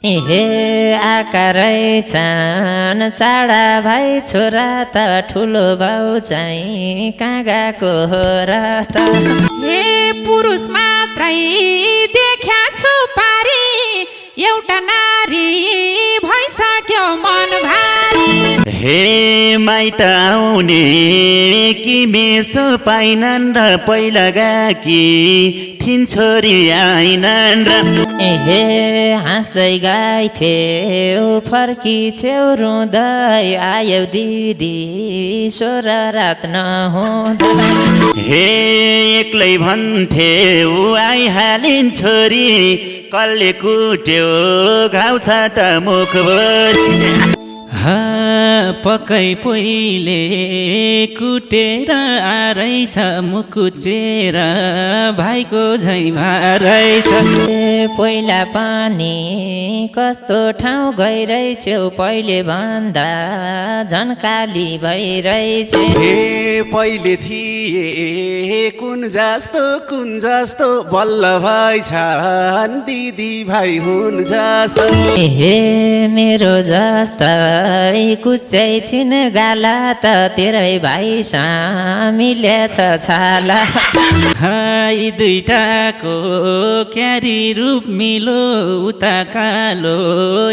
हे आकारै छन् चाडा भाइ छोरा त ठुलो भाउ चाहिँ कहाँ गएको हो र त हे पुरुष मात्रै देख्या छु पारी एउटा नारी भइसक्यो मन भारी हे माइत आउने कि मेसो पाइनन् र पहिला गाकी थिन छोरी आइनन् र हे हाँस्दै गाइथ्यौ फर्की छेउ रुँदै आयौ दिदी सोह्र रात नहुँदा हे एक्लै भन्थ्यौ आइहालिन् छोरी कसले कुट्यो घाउ छ त मुखभरि पक्कै पहिले कुटेर आरैछ मुकुचेर भाइको झैमा रहेछ पहिला पनि कस्तो ठाउँ गइरहेछौ पहिले भन्दा झन्काली भइरहेछ हे पहिले थिए कुन जस्तो बल्ल भाइ छन् दिदी भाइ हुन् जस्तो हे मेरो जस्तै कुचै छिन गाला त तेरै भाइ मिलेछ छाला हाई दुईटाको क्यारी रूप मिलो उता कालो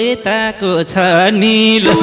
यताको छ निलो